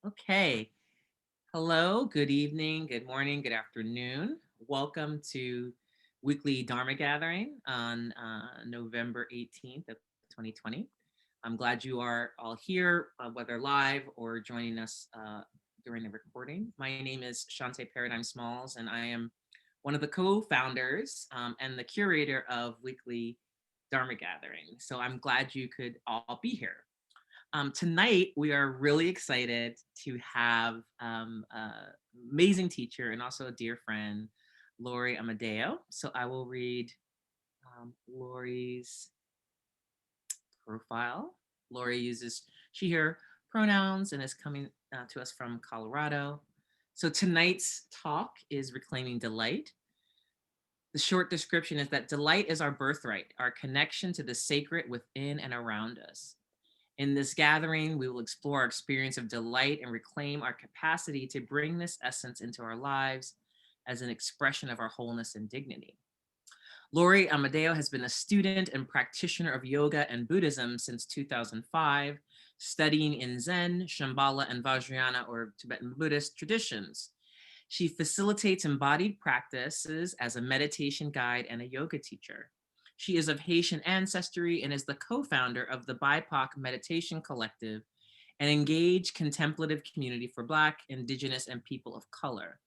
Okay. Hello, good evening, good morning, good afternoon. Welcome to weekly Dharma gathering on November 18th of 2020. I'm glad you are all here, whether live or joining us during the recording. My name is Shante Paradigm Smalls, and I am one of the co-founders and the curator of weekly Dharma gathering. So I'm glad you could all be here. Tonight, we are really excited to have amazing teacher and also a dear friend, Laurie Amodeo. So I will read Laurie's profile. Laurie uses she, her pronouns and is coming to us from Colorado. So tonight's talk is Reclaiming Delight. The short description is that delight is our birthright, our connection to the sacred within and around us. In this gathering, we will explore our experience of delight and reclaim our capacity to bring this essence into our lives as an expression of our wholeness and dignity. Laurie Amadeo has been a student and practitioner of yoga and Buddhism since 2005, studying in Zen, Shambhala, and Vajrayana or Tibetan Buddhist traditions. She facilitates embodied practices as a meditation guide and a yoga teacher. She is of Haitian ancestry and is the co-founder of the BIPOC Meditation Collective, an engaged contemplative community for Black, Indigenous, and people of color.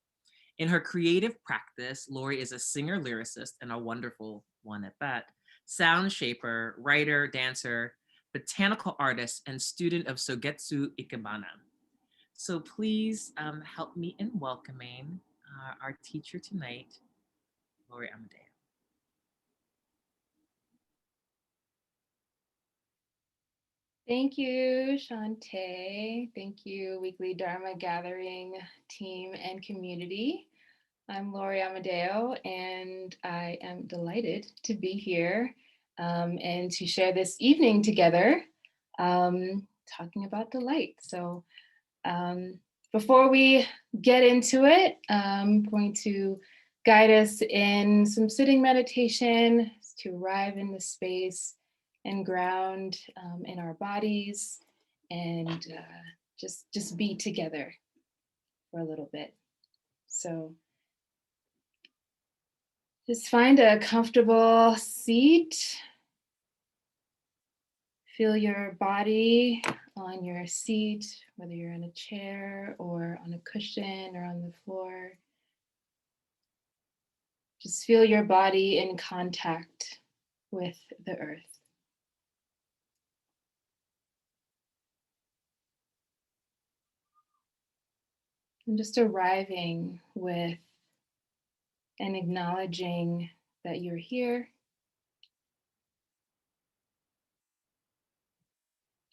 In her creative practice, Laurie is a singer, lyricist, and a wonderful one at that, sound shaper, writer, dancer, botanical artist, and student of Sogetsu Ikebana. So please help me in welcoming our teacher tonight, Laurie Amadeo. Thank you, Shante. Thank you, Weekly Dharma Gathering team and community. I'm Laurie Amodeo, and I am delighted to be here and to share this evening together talking about delight. So before we get into it, I'm going to guide us in some sitting meditation to arrive in the space and ground in our bodies and just be together for a little bit. So just find a comfortable seat. Feel your body on your seat, whether you're in a chair or on a cushion or on the floor. Just feel your body in contact with the earth. And just arriving with and acknowledging that you're here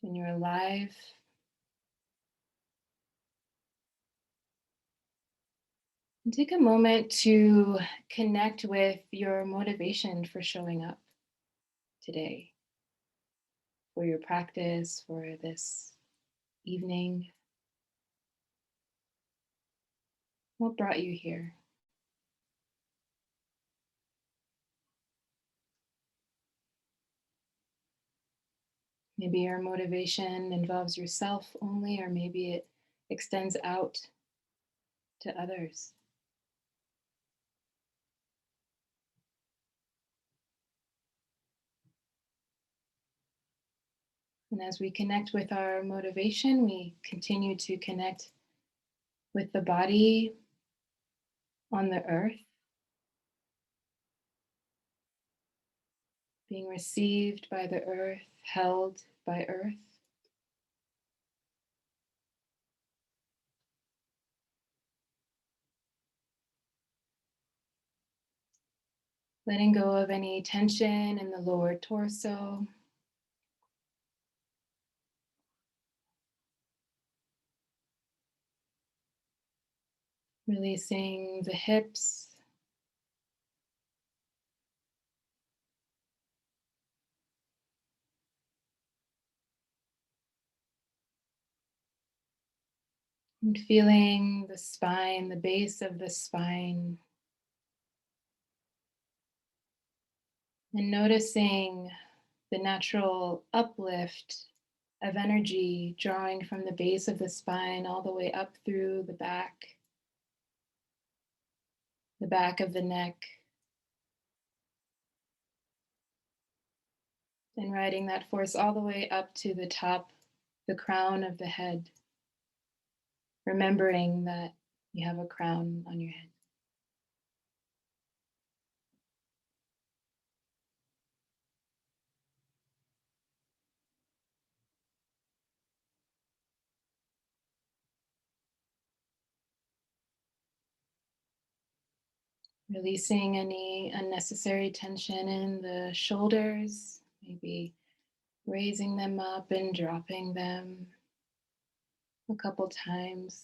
and you're alive. And take a moment to connect with your motivation for showing up today, for your practice, for this evening. What brought you here? Maybe your motivation involves yourself only, or maybe it extends out to others. And as we connect with our motivation, we continue to connect with the body on the earth, being received by the earth, held by earth. Letting go of any tension in the lower torso. Releasing the hips. And feeling the spine, the base of the spine. And noticing the natural uplift of energy drawing from the base of the spine all the way up through the back of the neck, and riding that force all the way up to the top, the crown of the head, remembering that you have a crown on your head. Releasing any unnecessary tension in the shoulders, maybe raising them up and dropping them a couple times.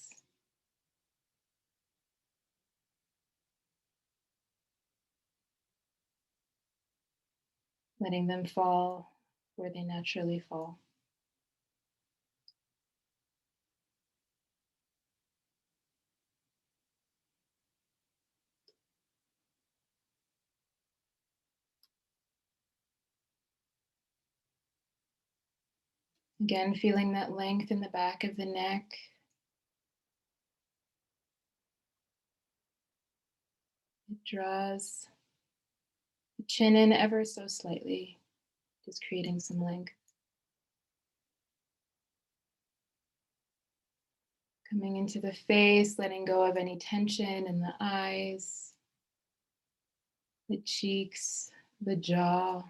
Letting them fall where they naturally fall. Again, feeling that length in the back of the neck. It draws the chin in ever so slightly, just creating some length. Coming into the face, letting go of any tension in the eyes, the cheeks, the jaw,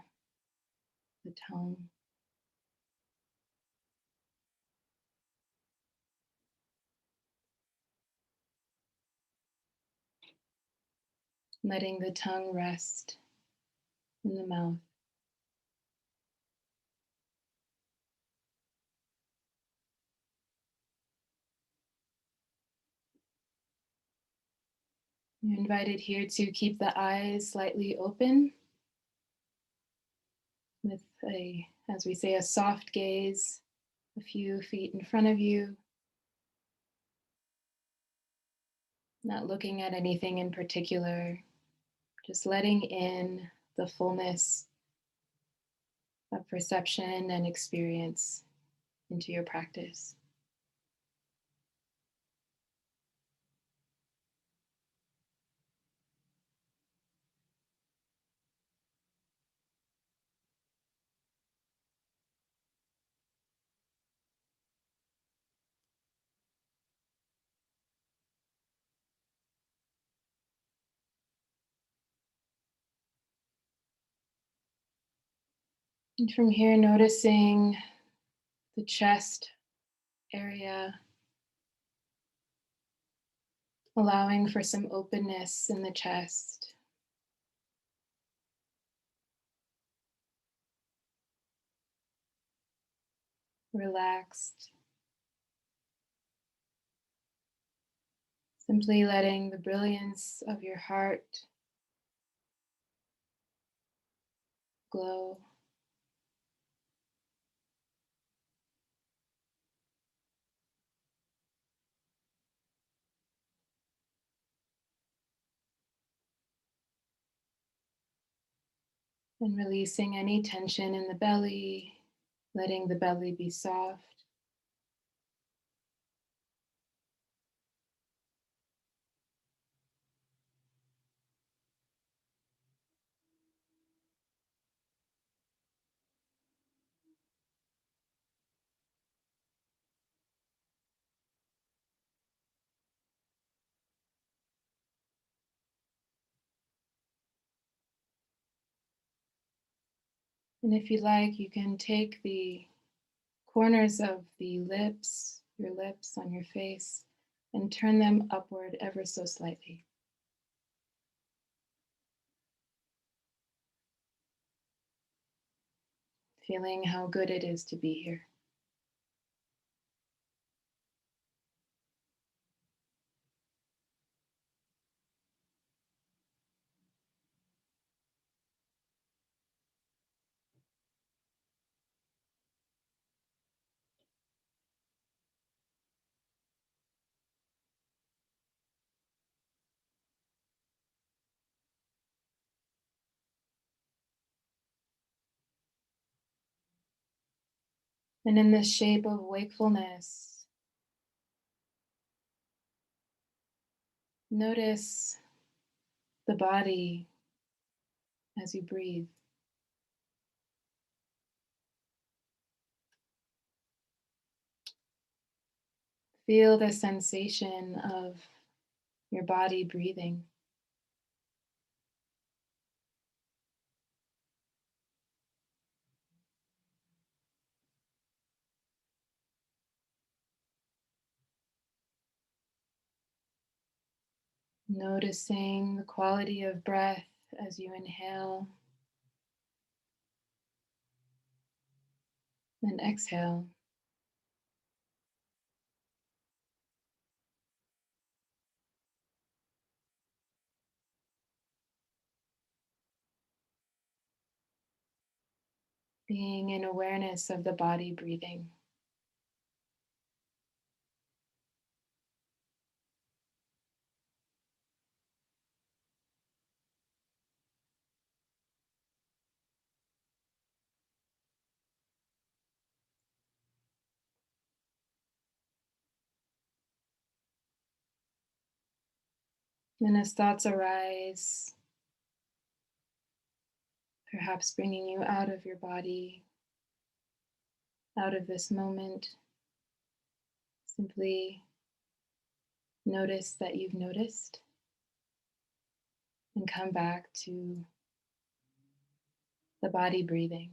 the tongue. Letting the tongue rest in the mouth. You're invited here to keep the eyes slightly open with as we say, a soft gaze a few feet in front of you, not looking at anything in particular, just letting in the fullness of perception and experience into your practice. And from here, noticing the chest area, allowing for some openness in the chest. Relaxed. Simply letting the brilliance of your heart glow. And releasing any tension in the belly, letting the belly be soft. And if you like, you can take the corners of the lips, your lips on your face, and turn them upward ever so slightly. Feeling how good it is to be here. And in this shape of wakefulness, notice the body as you breathe. Feel the sensation of your body breathing. Noticing the quality of breath as you inhale and exhale. Being in awareness of the body breathing. And as thoughts arise, perhaps bringing you out of your body, out of this moment, simply notice that you've noticed and come back to the body breathing.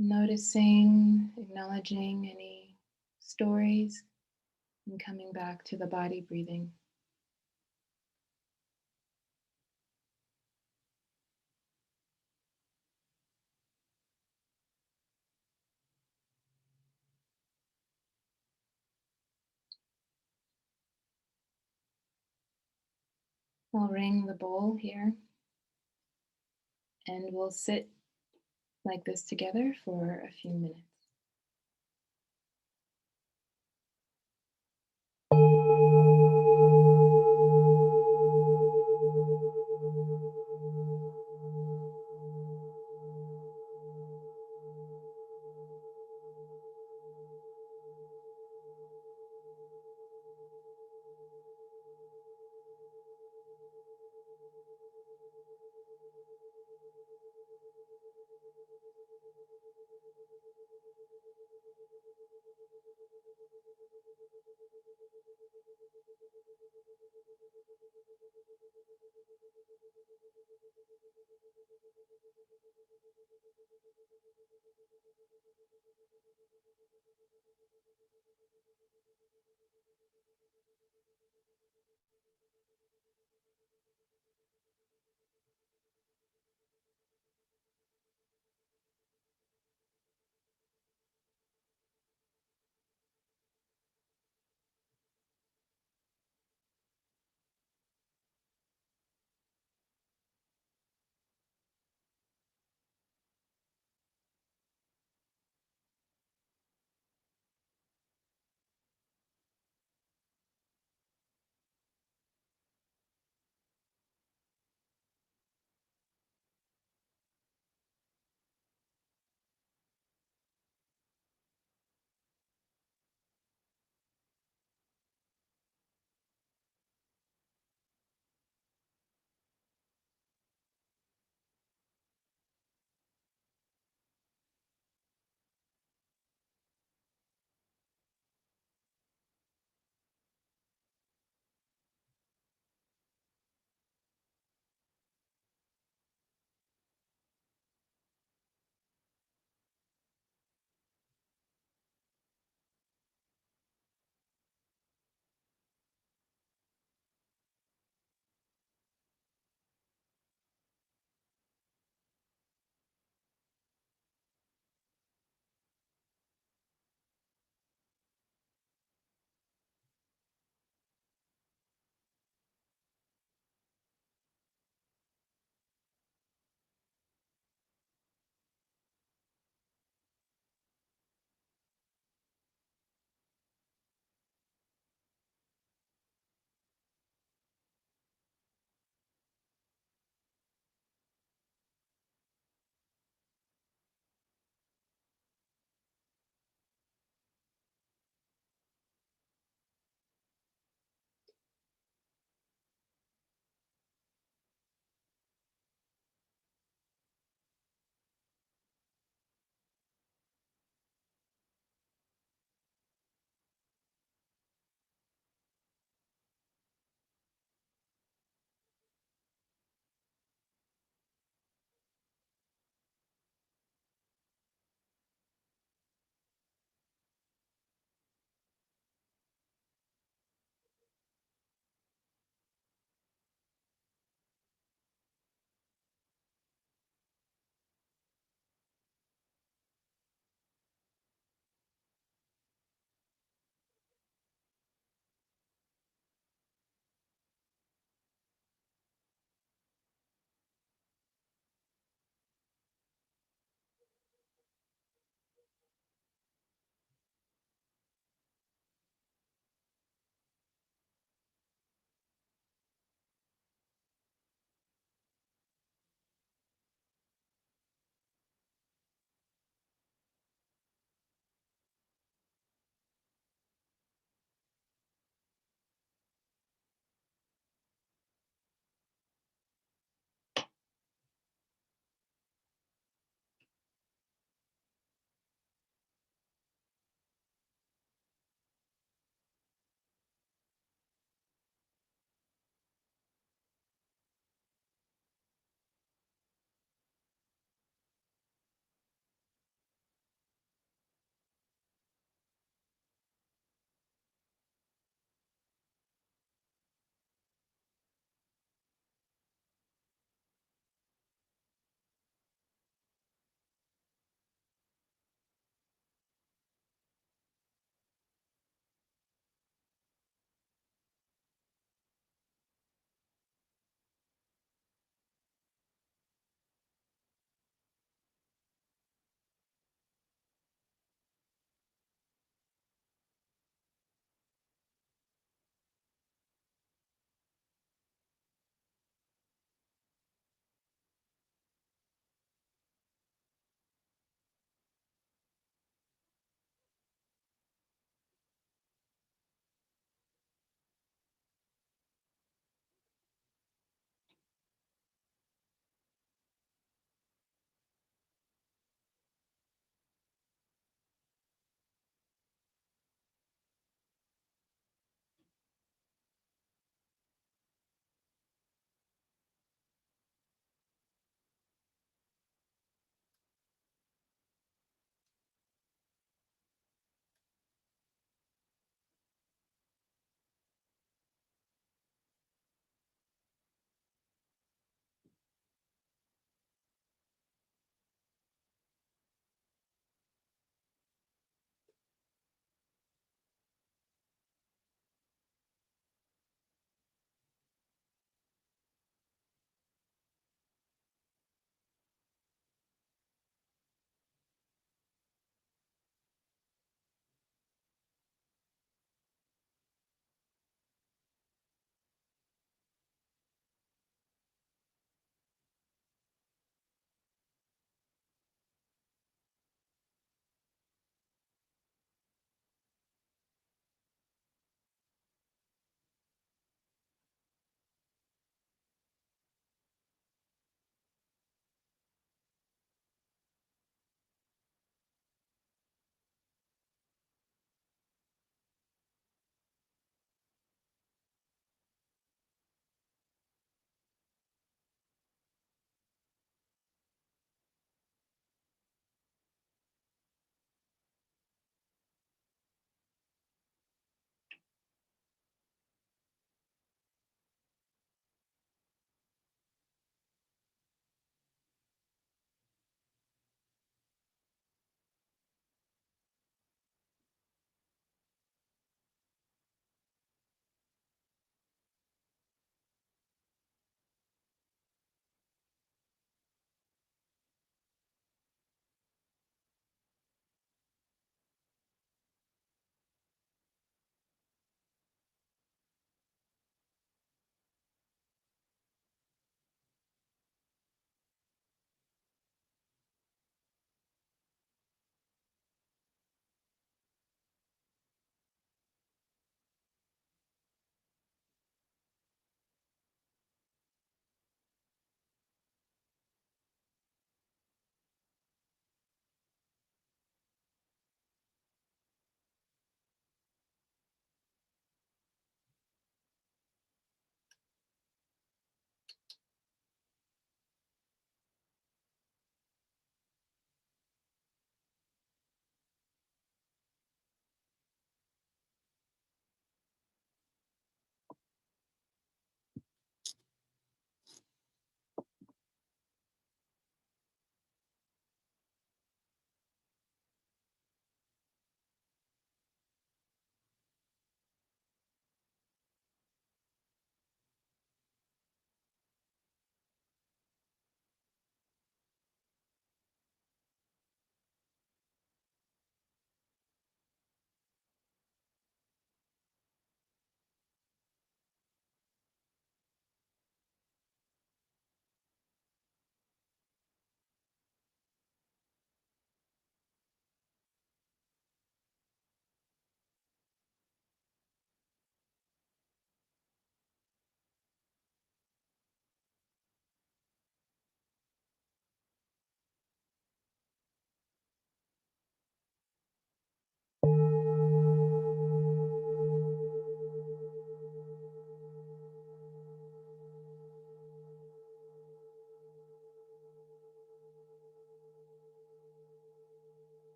Noticing, acknowledging any stories, and coming back to the body breathing. I'll ring the bowl here and we'll sit like this together for a few minutes.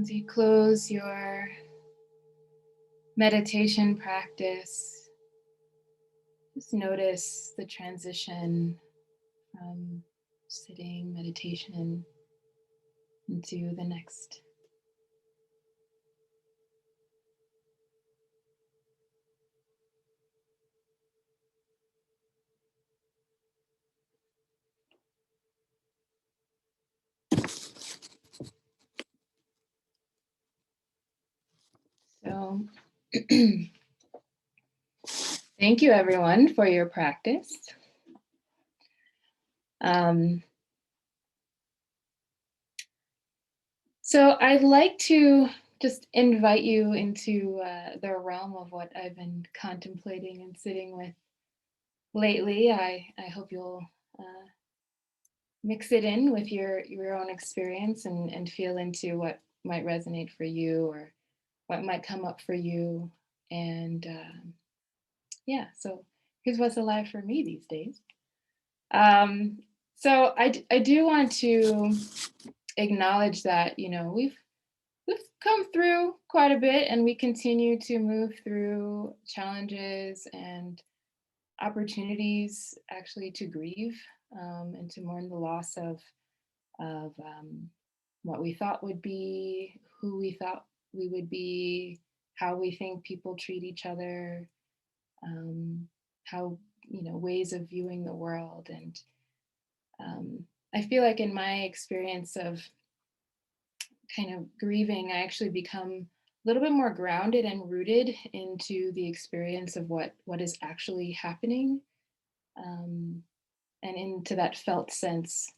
As you close your meditation practice, just notice the transition from sitting meditation into the next. So thank you everyone for your practice. So I'd like to just invite you into the realm of what I've been contemplating and sitting with lately. I hope you'll mix it in with your own experience and feel into what might resonate for you or what might come up for you. And yeah, so here's what's alive for me these days. So I do want to acknowledge that, you know, we've come through quite a bit and we continue to move through challenges and opportunities actually to grieve and to mourn the loss of what we thought would be, who we thought we would be, how we think people treat each other, how, you know, ways of viewing the world. And I feel like in my experience of kind of grieving, I actually become a little bit more grounded and rooted into the experience of what is actually happening, and into that felt sense,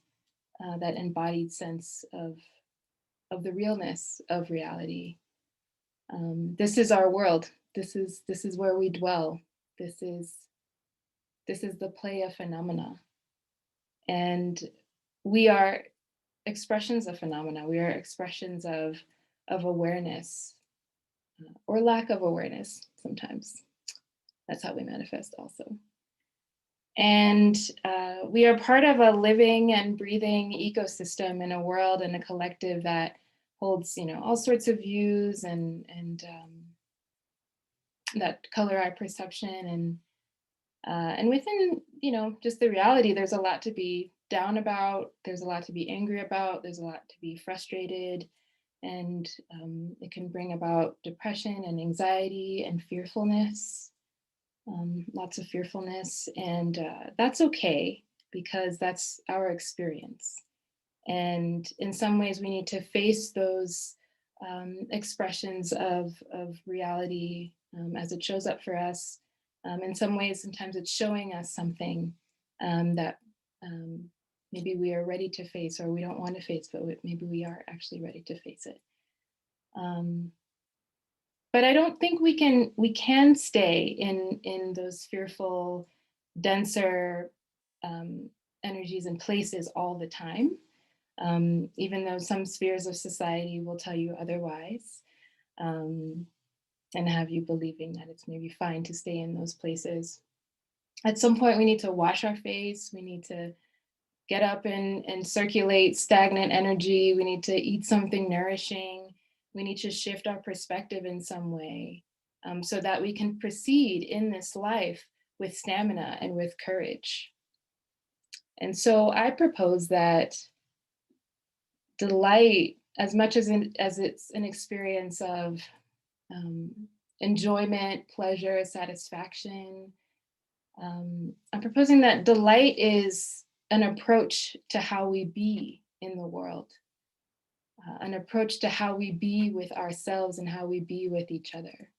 that embodied sense of the realness of reality. This is our world. This is where we dwell. This is the play of phenomena, and we are expressions of phenomena. We are expressions of awareness, or lack of awareness sometimes. That's how we manifest also. And we are part of a living and breathing ecosystem in a world and a collective that holds, you know, all sorts of views and that color our perception. And within, you know, just the reality, there's a lot to be down about. There's a lot to be angry about. There's a lot to be frustrated. And it can bring about depression and anxiety and fearfulness, lots of fearfulness. And that's okay because that's our experience. And in some ways, we need to face those expressions of reality as it shows up for us. In some ways, sometimes it's showing us something that maybe we are ready to face or we don't want to face, but maybe we are actually ready to face it. But I don't think we can stay in those fearful, denser energies and places all the time, even though some spheres of society will tell you otherwise, and have you believing that it's maybe fine to stay in those places. At some point, we need to wash our face. We need to get up and circulate stagnant energy. We need to eat something nourishing. We need to shift our perspective in some way, so that we can proceed in this life with stamina and with courage. And so I propose that delight, as much as it's an experience of enjoyment, pleasure, satisfaction, I'm proposing that delight is an approach to how we be in the world, an approach to how we be with ourselves and how we be with each other.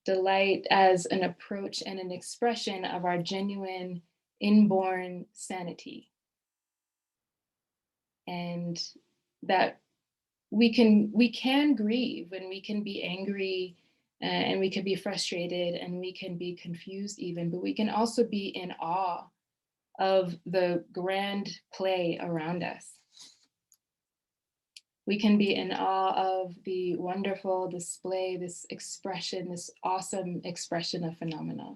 Delight as an approach and an expression of our genuine inborn sanity. And that we can grieve and we can be angry and we can be frustrated and we can be confused even, but we can also be in awe of the grand play around us. We can be in awe of the wonderful display, this expression, this awesome expression of phenomena.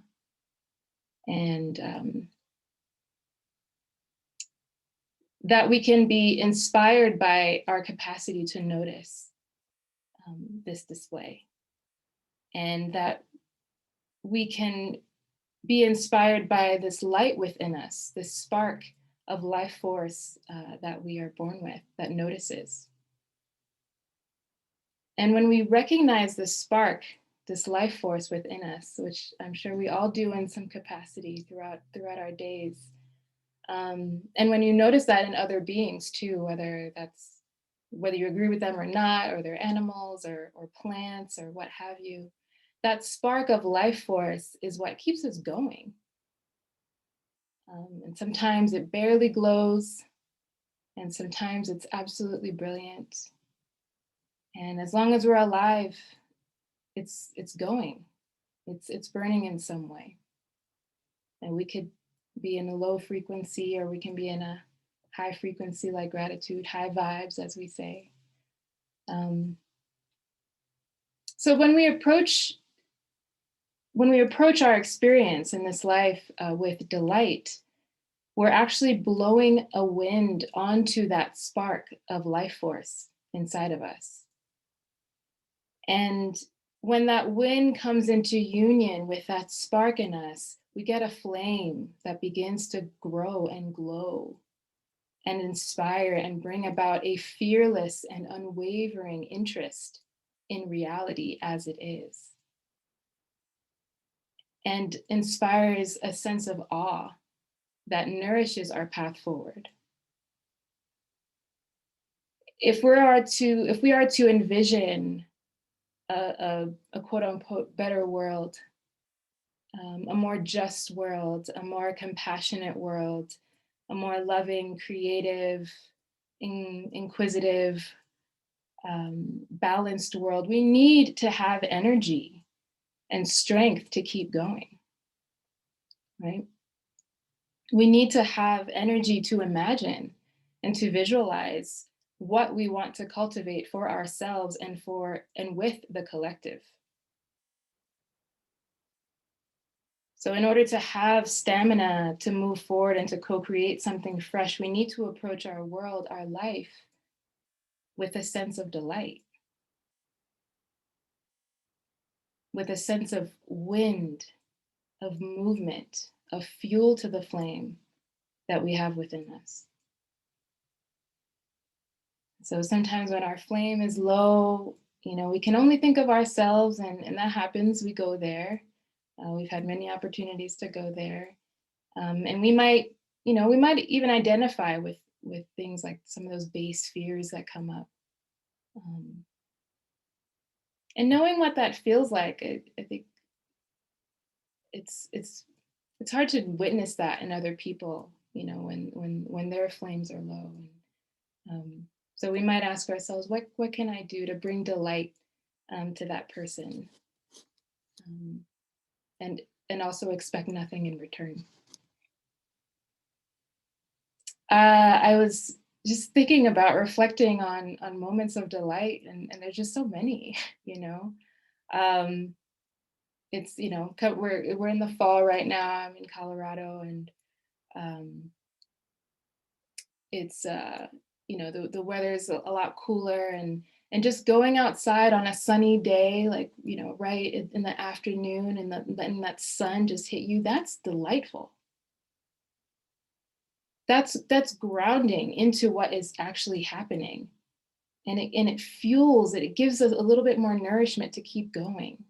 And that we can be inspired by our capacity to notice this display, and that we can be inspired by this light within us, this spark of life force that we are born with that notices. And when we recognize this spark, this life force within us, which I'm sure we all do in some capacity throughout our days, and when you notice that in other beings too, whether you agree with them or not, or they're animals or plants or what have you, that spark of life force is what keeps us going. And sometimes it barely glows, and sometimes it's absolutely brilliant. And as long as we're alive, it's going. It's burning in some way. And we could be in a low frequency, or we can be in a high frequency like gratitude, high vibes, as we say. Um, so when we approach our experience in this life with delight, we're actually blowing a wind onto that spark of life force inside of us. And when that wind comes into union with that spark in us, we get a flame that begins to grow and glow and inspire and bring about a fearless and unwavering interest in reality as it is, and inspires a sense of awe that nourishes our path forward. If we are to envision a quote unquote better world, a more just world, a more compassionate world, a more loving, creative, inquisitive, balanced world, we need to have energy and strength to keep going, right? We need to have energy to imagine and to visualize what we want to cultivate for ourselves and with the collective. So in order to have stamina to move forward and to co-create something fresh, we need to approach our world, our life, with a sense of delight, with a sense of wind, of movement, of fuel to the flame that we have within us. So sometimes when our flame is low, we can only think of ourselves, and that happens. We go there. We've had many opportunities to go there. And we might even identify with things like some of those base fears that come up. Um, and knowing what that feels like, I think it's hard to witness that in other people, when their flames are low. And so we might ask ourselves, what can I do to bring delight to that person, um, and also expect nothing in return. I was just thinking about reflecting on moments of delight, and there's just so many, you know. Um, it's we're in the fall right now. I'm in Colorado, and um, it's the weather's a lot cooler, and just going outside on a sunny day, like right in the afternoon, and letting that sun just hit you, that's delightful. That's grounding into what is actually happening, and it fuels it. It gives us a little bit more nourishment to keep going.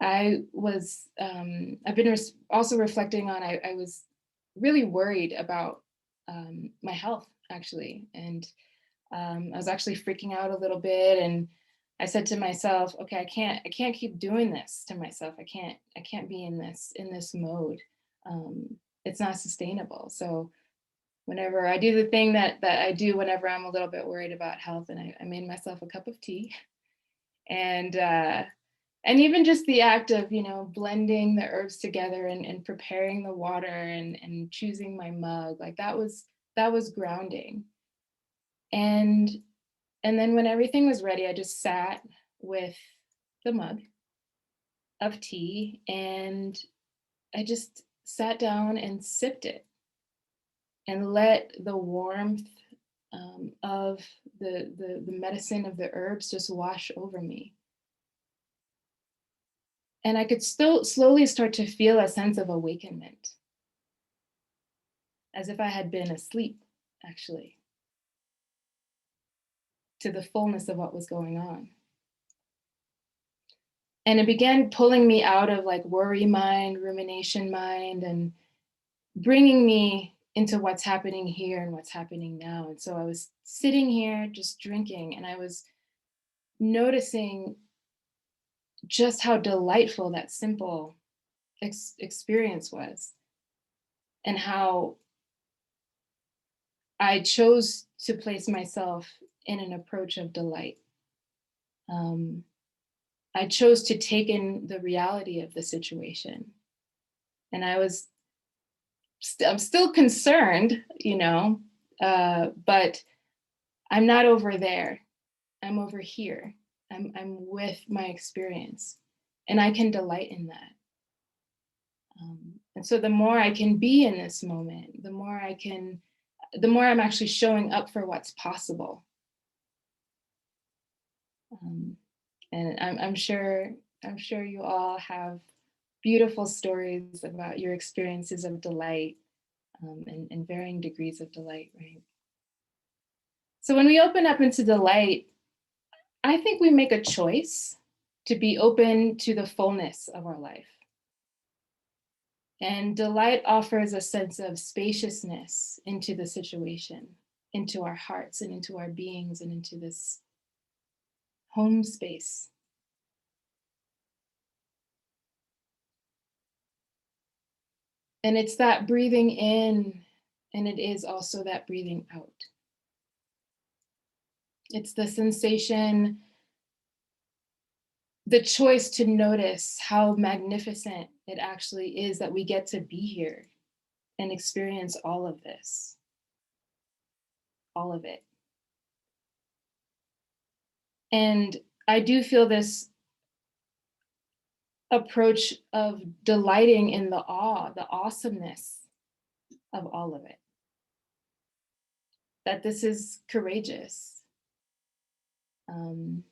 I've been also reflecting on, I was really worried about my health, actually. And I was actually freaking out a little bit, and I said to myself, okay, I can't keep doing this to myself. I can't be in this mode. It's not sustainable. So whenever I do the thing that I do whenever I'm a little bit worried about health, and I made myself a cup of tea, and even just the act of blending the herbs together, and preparing the water, and choosing my mug, like that was grounding. And then when everything was ready, I just sat with the mug of tea, and I just sat down and sipped it. and let the warmth of the medicine of the herbs just wash over me. And I could still slowly start to feel a sense of awakenment, as if I had been asleep, actually, to the fullness of what was going on. And it began pulling me out of like worry mind, rumination mind, and bringing me into what's happening here and what's happening now. And so I was sitting here just drinking, and I was noticing just how delightful that simple experience was, and how I chose to place myself in an approach of delight. Um, I chose to take in the reality of the situation. And I'm still concerned, but I'm not over there. I'm over here. I'm with my experience, and I can delight in that. And so the more I can be in this moment, the more I'm actually showing up for what's possible. Um, and I'm sure you all have beautiful stories about your experiences of delight, and varying degrees of delight, right? So when we open up into delight, I think we make a choice to be open to the fullness of our life. And delight offers a sense of spaciousness into the situation, into our hearts and into our beings and into this home space. And it's that breathing in, and it is also that breathing out. It's the sensation, the choice to notice how magnificent it actually is that we get to be here and experience all of this, all of it. And I do feel this approach of delighting in the awe, the awesomeness of all of it. That this is courageous. Um,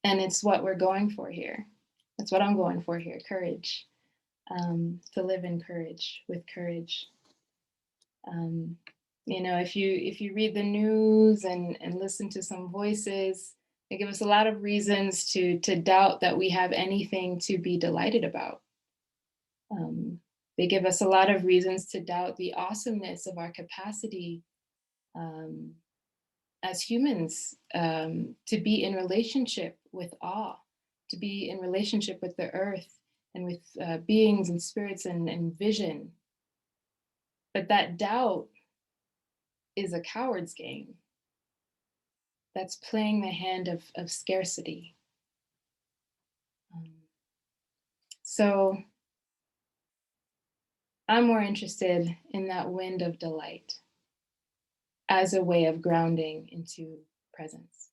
and it's what we're going for here. That's what I'm going for here, courage. To live in courage, with courage. Um, if you read the news and listen to some voices, they give us a lot of reasons to doubt that we have anything to be delighted about. They give us a lot of reasons to doubt the awesomeness of our capacity, um, as humans, to be in relationship with awe, to be in relationship with the earth and with beings and spirits and vision. But that doubt is a coward's game. That's playing the hand of scarcity. Um, so I'm more interested in that wind of delight as a way of grounding into presence.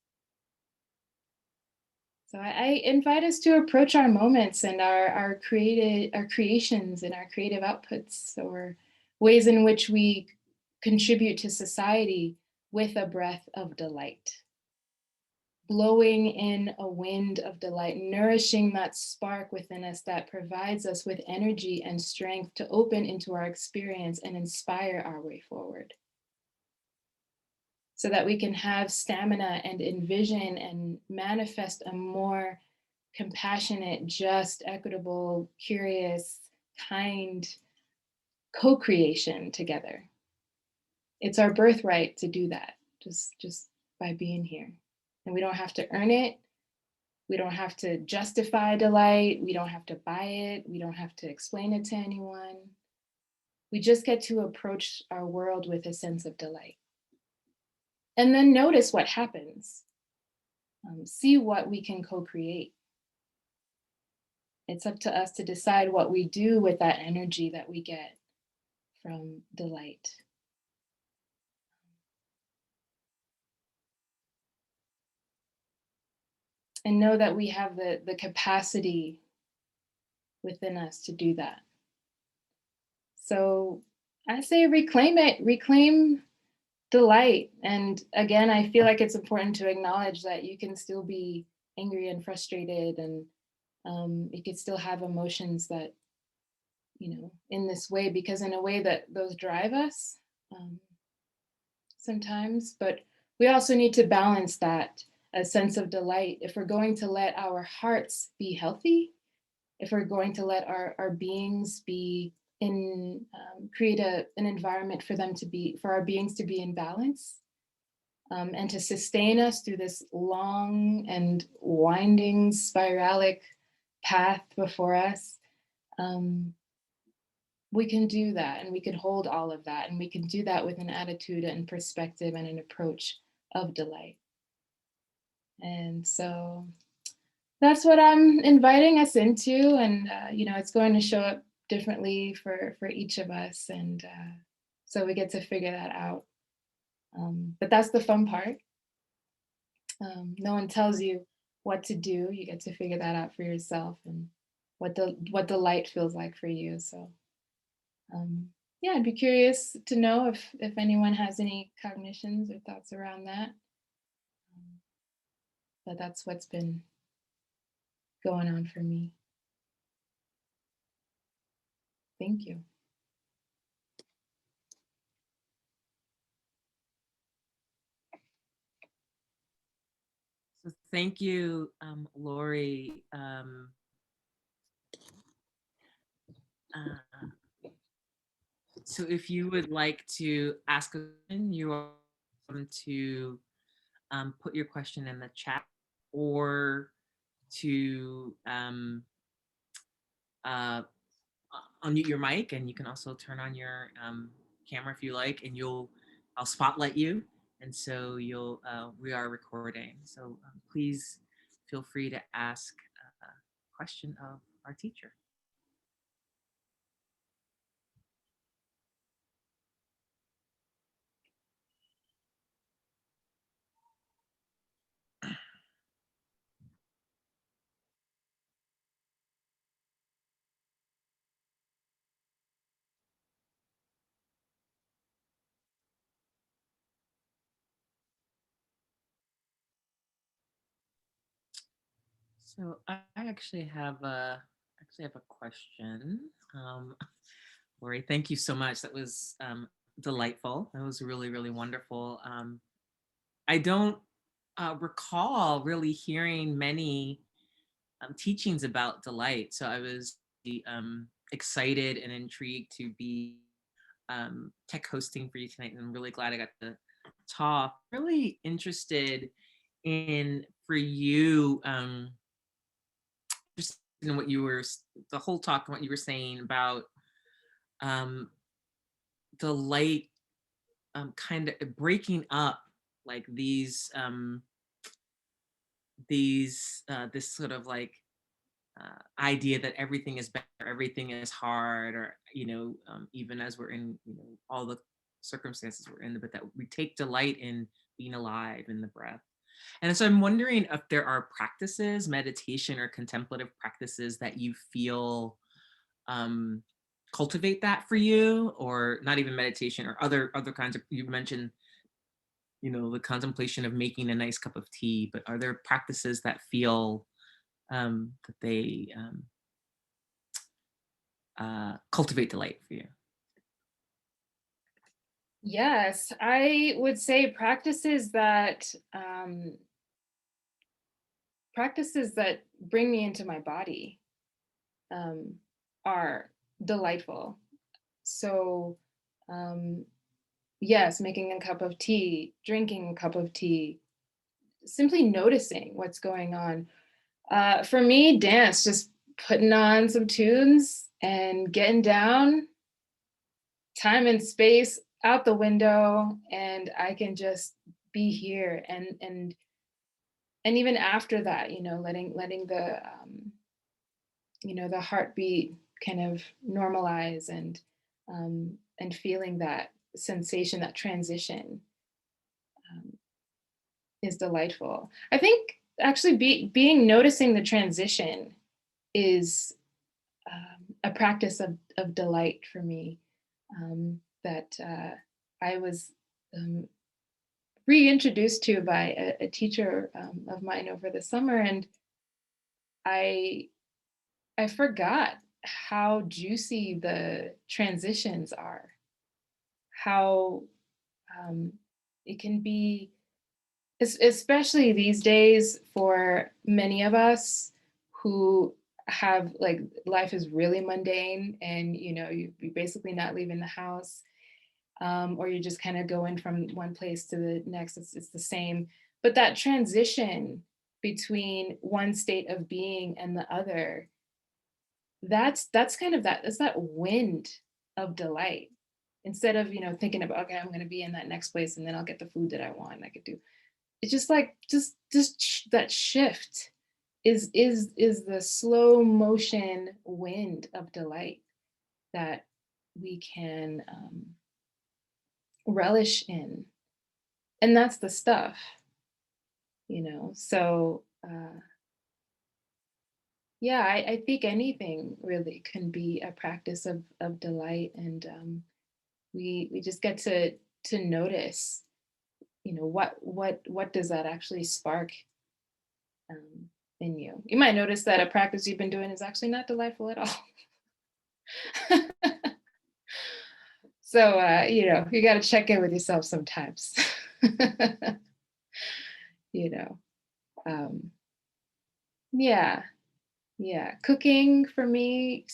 So I invite us to approach our moments and our creations and our creative outputs, or ways in which we contribute to society, with a breath of delight. Blowing in a wind of delight, nourishing that spark within us that provides us with energy and strength to open into our experience and inspire our way forward, so that we can have stamina and envision and manifest a more compassionate, just, equitable, curious, kind co-creation together. It's our birthright to do that, just by being here. And we don't have to earn it. We don't have to justify delight. We don't have to buy it. We don't have to explain it to anyone. We just get to approach our world with a sense of delight. And then notice what happens. See what we can co-create. It's up to us to decide what we do with that energy that we get from delight. And know that we have the capacity within us to do that. So I say reclaim it, reclaim delight. And again, I feel like it's important to acknowledge that you can still be angry and frustrated, and you could still have emotions that, in this way, because in a way that those drive us um, sometimes. But we also need to balance that, a sense of delight. If we're going to let our hearts be healthy, if we're going to let our beings be in, create an environment for them to be, for our beings to be in balance, and to sustain us through this long and winding spiralic path before us, um, we can do that, and we can hold all of that, and we can do that with an attitude and perspective and an approach of delight. And so that's what I'm inviting us into, and it's going to show up differently for each of us, and so we get to figure that out. But that's the fun part. No one tells you what to do. You get to figure that out for yourself, and what the light feels like for you. So um, yeah, I'd be curious to know if anyone has any cognitions or thoughts around that. Um, but that's what's been going on for me. Thank you. So thank you, Laurie. Uh, so if you would like to ask a question, you are welcome to put your question in the chat, or to uh, unmute your mic, and you can also turn on your camera if you like, and I'll spotlight you, and so we are recording. So please feel free to ask a question of our teacher. So I actually have a question. Um, Lori, thank you so much. That was delightful. That was really, really wonderful. I don't recall really hearing many teachings about delight, so I was excited and intrigued to be tech hosting for you tonight, and I'm really glad I got to talk. Really interested in, for you, just in what you were, the whole talk, and what you were saying about um, the light, kind of breaking up like this sort of like idea that everything is better, everything is hard, or even as we're in all the circumstances we're in, but that we take delight in being alive, in the breath. And so I'm wondering if there are practices, meditation or contemplative practices, that you feel um, cultivate that for you, or not even meditation, or other kinds of, you mentioned the contemplation of making a nice cup of tea, but are there practices that feel that they cultivate delight for you? Yes, I would say practices that bring me into my body um, are delightful. So, um, yes, making a cup of tea, drinking a cup of tea, simply noticing what's going on. For me, dance, just putting on some tunes and getting down, time and space out the window, and I can just be here. And even after that, letting the heartbeat kind of normalize, and feeling that sensation, that transition, um, is delightful. I think actually being noticing the transition is a practice of delight for me. that I was um, reintroduced to by a teacher of mine over the summer, and I I forgot how juicy the transitions are, how it can be, especially these days for many of us who have like life is really mundane, and you're basically not leaving the house, or you're just kind of going from one place to the next. It's the same, but that transition between one state of being and the other, that's kind of that's that wind of delight. Instead of thinking about, okay, I'm going to be in that next place and then I'll get the food that I want and I could do, it's just like that shift is the slow motion wind of delight that we can relish in, and that's the stuff. So yeah, I think anything really can be a practice of delight, and we just get to notice, what does that actually spark um, in you. You might notice that a practice you've been doing is actually not delightful at all. So, you got to check in with yourself sometimes. you know, um, yeah, yeah. Cooking for me,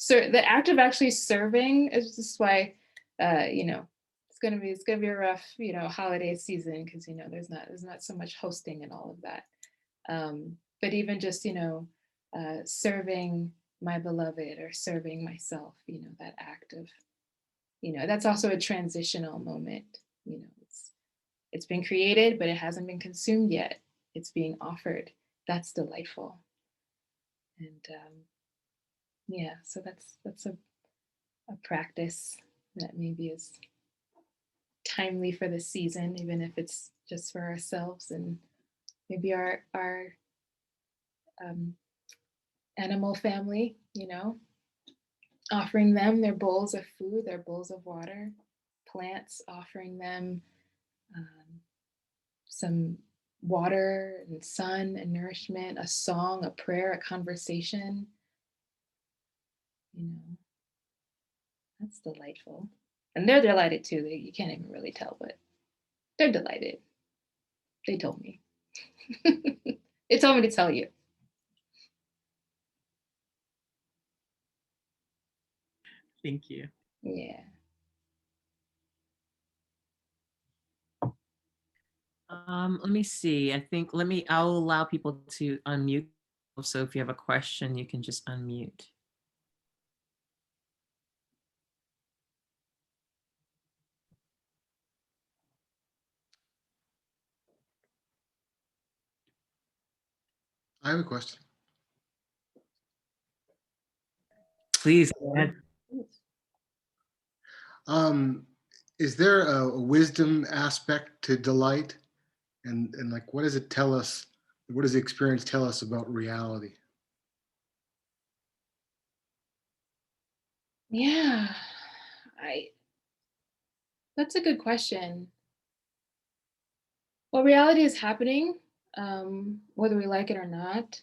the act of actually serving is just why, it's gonna be a rough, holiday season, because there's not so much hosting and all of that. But even just serving my beloved or serving myself, that act of, that's also a transitional moment. It's been created, but it hasn't been consumed yet. It's being offered. That's delightful. And yeah, so that's a practice that maybe is timely for the season, even if it's just for ourselves and maybe our um, animal family, offering them their bowls of food, their bowls of water, plants, offering them um, some water and sun and nourishment, a song, a prayer, a conversation. You know, that's delightful. And they're delighted too. You can't even really tell, but they're delighted. They told me. They told me to tell you. Thank you. Yeah. Let me see. I'll allow people to unmute. So if you have a question, you can just unmute. I have a question. Please go ahead. Is there a wisdom aspect to delight? And like, what does it tell us? What does the experience tell us about reality? Yeah. I That's a good question. Well, reality is happening, whether we like it or not.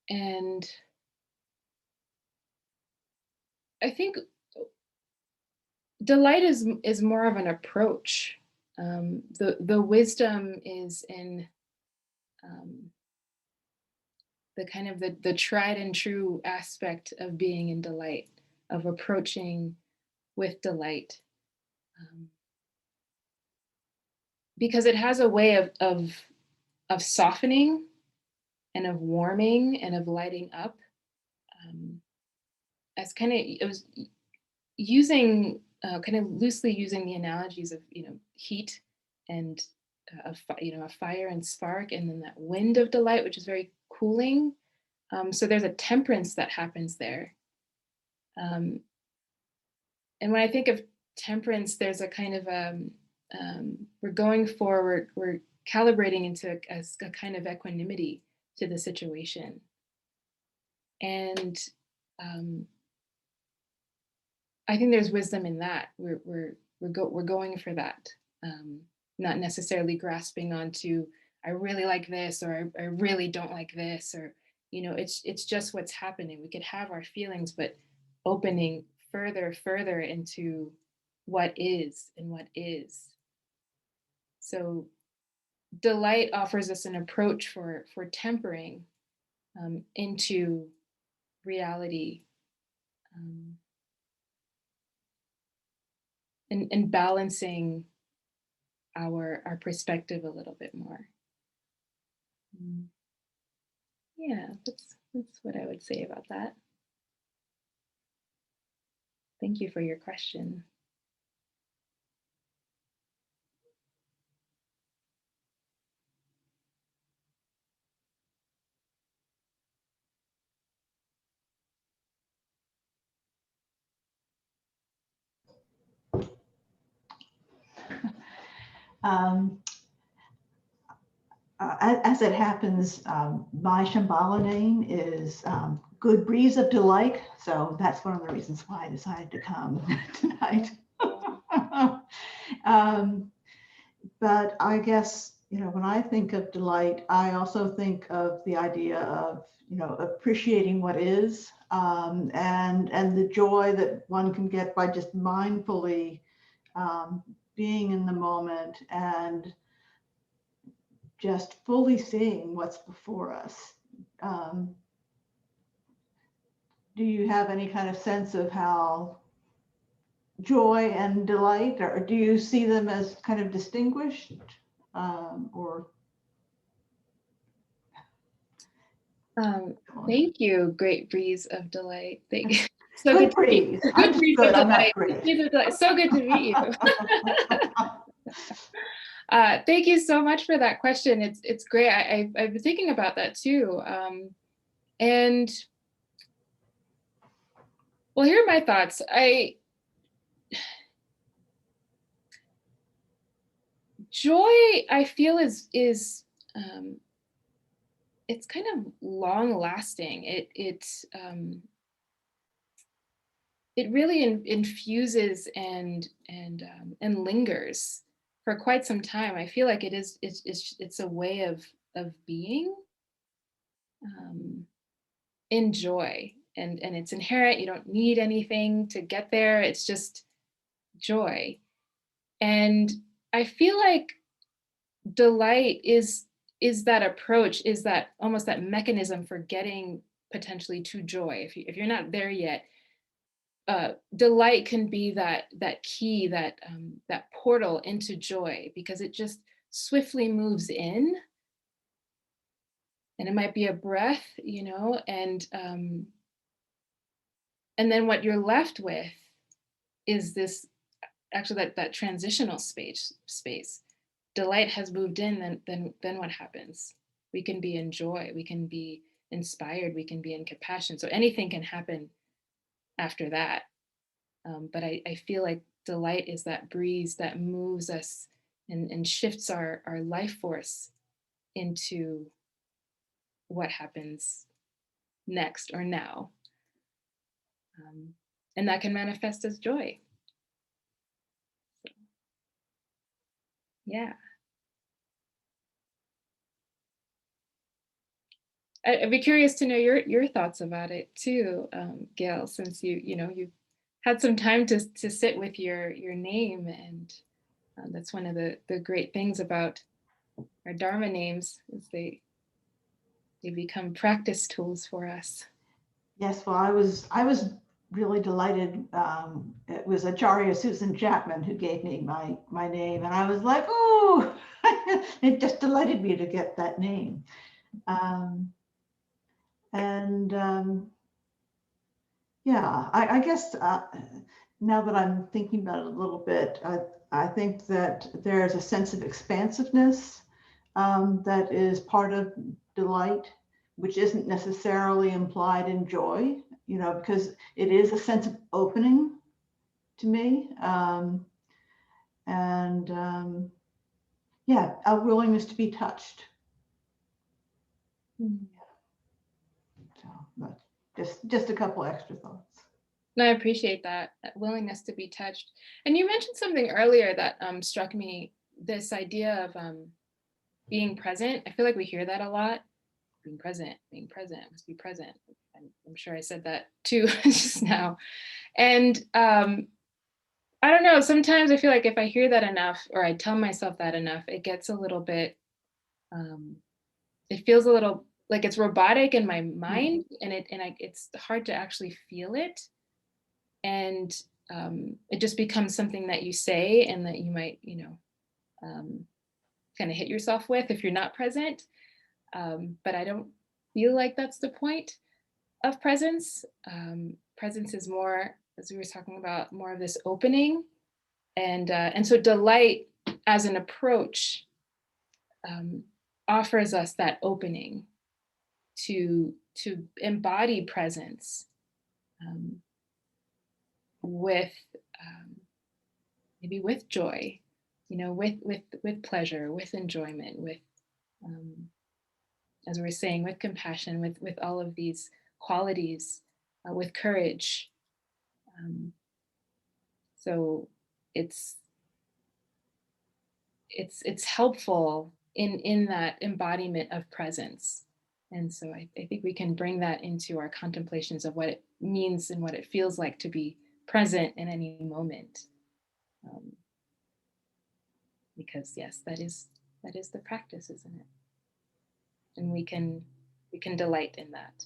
And I think delight is more of an approach. The wisdom is in um, the kind of the tried and true aspect of being in delight, of approaching with delight, um, because it has a way of softening and of warming and of lighting up. Um, as kind of it was using kind of loosely using the analogies of heat and a fire and spark, and then that wind of delight, which is very cooling. So there's a temperance that happens there. Um, and when I think of temperance, there's a kind of we're going forward, we're calibrating into a kind of equanimity to the situation, and um, I think there's wisdom in that. We're we're going for that, not necessarily grasping onto I really like this or I really don't like this, or it's just what's happening. We could have our feelings, but opening further into what is and what is. So delight offers us an approach for tempering into reality, um, and balancing our perspective a little bit more. Mm, yeah, that's what I would say about that. Thank you for your question. Um, as it happens, my Shambhala name is Good Breeze of Delight. So that's one of the reasons why I decided to come tonight. But I guess, when I think of delight, I also think of the idea of, appreciating what is, and the joy that one can get by just mindfully being in the moment and just fully seeing what's before us. Um, do you have any kind of sense of how joy and delight, or do you see them as kind of distinguished, or? Thank you, Great Breeze of Delight. So Good good to meet breeze. you. I'm Good just Breeze good. of I'm not Delight. great. Breeze of Delight. So good to meet you. Thank you so much for that question. It's great. I've been thinking about that too. And well, here are my thoughts. Joy, I feel um, it's kind of long lasting. It really infuses and lingers for quite some time. I feel like it's a way of being, um, in joy, and it's inherent. You don't need anything to get there. It's just joy. And I feel like delight is that approach, is that almost that mechanism for getting potentially to joy. If you're not there yet, delight can be that key, that portal into joy, because it just swiftly moves in, and it might be a breath, and then what you're left with is this, actually, that transitional space. Delight has moved in, then what happens? We can be in joy, we can be inspired, we can be in compassion. So anything can happen after that. But I feel like delight is that breeze that moves us and shifts our life force into what happens next or now. And that can manifest as joy. So, yeah. I'd be curious to know your thoughts about it too, Gail, since you had some time to sit with your name, and that's one of the great things about our Dharma names, is they become practice tools for us. Yes, well, I was really delighted. It was Acharya Susan Chapman who gave me my name, and I was like, oh, it just delighted me to get that name. And yeah, I guess now that I'm thinking about it a little bit, I think that there's a sense of expansiveness that is part of delight, which isn't necessarily implied in joy, because it is a sense of opening to me. And yeah, a willingness to be touched. Mm. So just a couple extra thoughts. No, I appreciate that willingness to be touched. And you mentioned something earlier that struck me, this idea of being present. I feel like we hear that a lot. Being present, must be present. I'm sure I said that too just now. And I don't know, sometimes I feel like if I hear that enough or I tell myself that enough, it gets a little bit, um, it feels a little like it's robotic in my mind, and it's hard to actually feel it. And it just becomes something that you say and that you might, um, kind of hit yourself with if you're not present. But I don't feel like that's the point of presence. Presence is more, as we were talking about, more of this opening, and so delight as an approach um, offers us that opening to embody presence um, with maybe with joy, with pleasure, with enjoyment, with um, as we were saying, with compassion, with all of these qualities, with courage. Um, so it's it's helpful in that embodiment of presence. And so I think we can bring that into our contemplations of what it means and what it feels like to be present in any moment. Um, because yes, that is the practice, isn't it? And we can delight in that.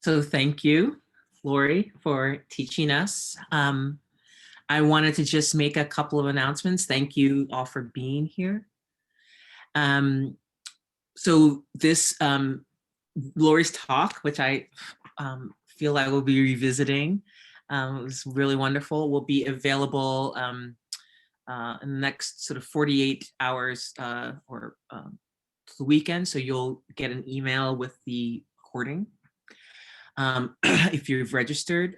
So thank you, Laurie, for teaching us. I wanted to just make a couple of announcements. Thank you all for being here. So this Laurie's talk, which I feel I will be revisiting, it was really wonderful, will be available in the next sort of 48 hours or the weekend. So you'll get an email with the recording. If you've registered,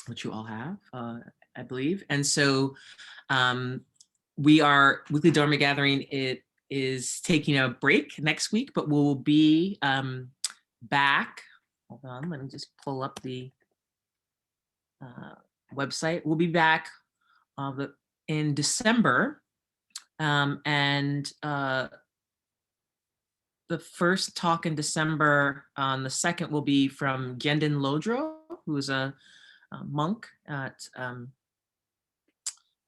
which you all have, I believe. And so we are Weekly Dharma Gathering. It is taking a break next week, but we'll be back. Hold on, let me just pull up the website. We'll be back in December. And the first talk in December on the 2nd will be from Gendon Lodro, who is a monk at a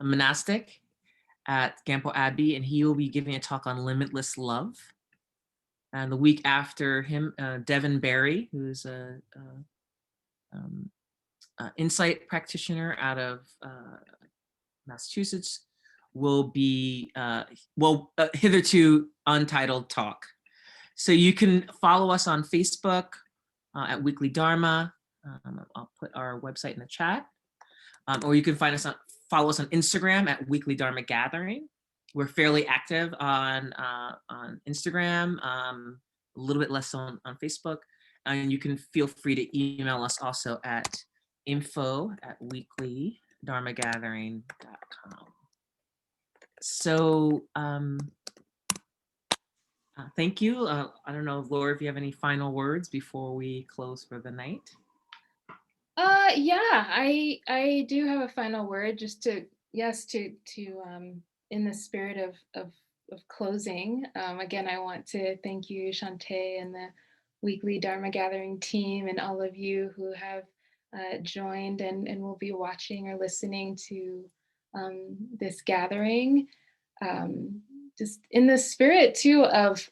monastic at Gampo Abbey, and he will be giving a talk on limitless love. And the week after him, Devin Barry, who's a insight practitioner out of Massachusetts, will be hitherto untitled talk. So you can follow us on Facebook at Weekly Dharma. I'll put our website in the chat. Or you can follow us on Instagram at Weekly Dharma Gathering. We're fairly active on Instagram, a little bit less on Facebook. And you can feel free to email us also at info@weeklydharmagathering.com. So thank you. I don't know, Laura, if you have any final words before we close for the night. Yeah, I do have a final word, just to in the spirit of closing. Again, I want to thank you, Shantae, and the Weekly Dharma Gathering team, and all of you who have joined and will be watching or listening to this gathering. Just in the spirit too of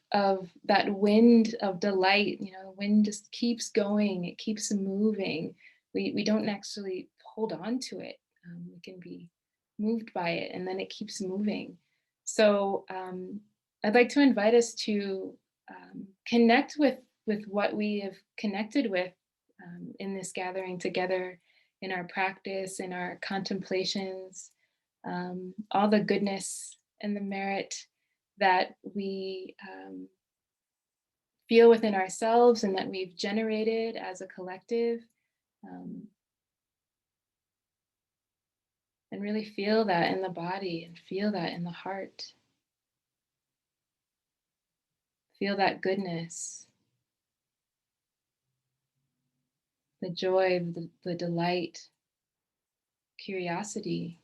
that wind of delight. The wind just keeps going, it keeps moving. We don't actually hold on to it. We can be moved by it, and then it keeps moving. So I'd like to invite us to connect with what we have connected with in this gathering together, in our practice, in our contemplations, all the goodness and the merit that we feel within ourselves and that we've generated as a collective. And really feel that in the body and feel that in the heart. Feel that goodness, the joy, the delight, curiosity.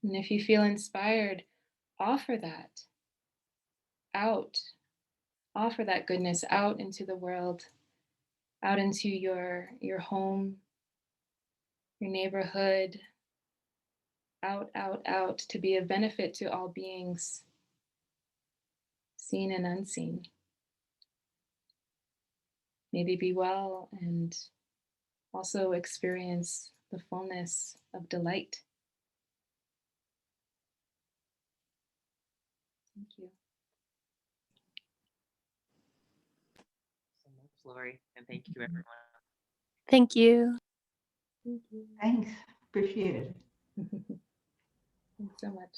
And if you feel inspired, offer that out. Offer that goodness out into the world, out into your home, your neighborhood, out to be of benefit to all beings, seen and unseen. Maybe be well and also experience the fullness of delight. Thank you. So much, Laurie, and thank you, everyone. Thank you. Thank you. Thanks. Appreciate it. Thanks so much.